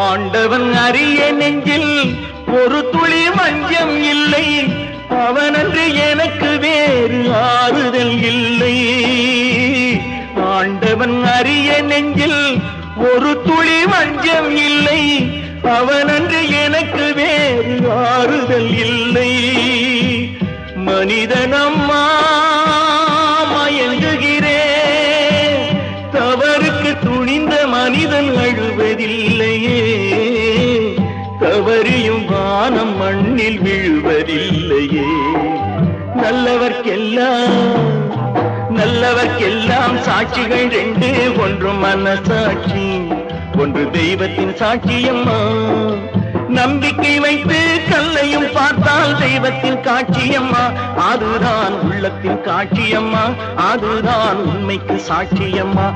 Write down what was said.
ஆண்டவன் அறிய நெஞ்சில் ஒரு துளி வஞ்சம் இல்லை, அவனன்று எனக்கு வேறு ஆறுதல் இல்லை. ஆண்டவன் அறிய நெஞ்சில் ஒரு துளி வஞ்சம் இல்லை, அவனன்று எனக்கு வேறு ஆறுதல் இல்லை. மனிதனம்மா மயங்குகிறேன், தவறுக்கு துணிந்த மனிதன் அழுவதில்லையே, தவறியும் வானம் மண்ணில் விழுவதில்லையே. நல்லவர்க்கெல்லாம் சாட்சிகள் ரெண்டு, ஒன்று மனசாட்சி, ஒன்று தெய்வத்தின் சாட்சியம்மா. நம்பிக்கை வைத்து கல்லையும் பார்த்தால் தெய்வத்தின் காட்சியம்மா, அதுதான் உள்ளத்தின் காட்சியம்மா, அதுதான் உண்மைக்கு சாட்சியம்மா.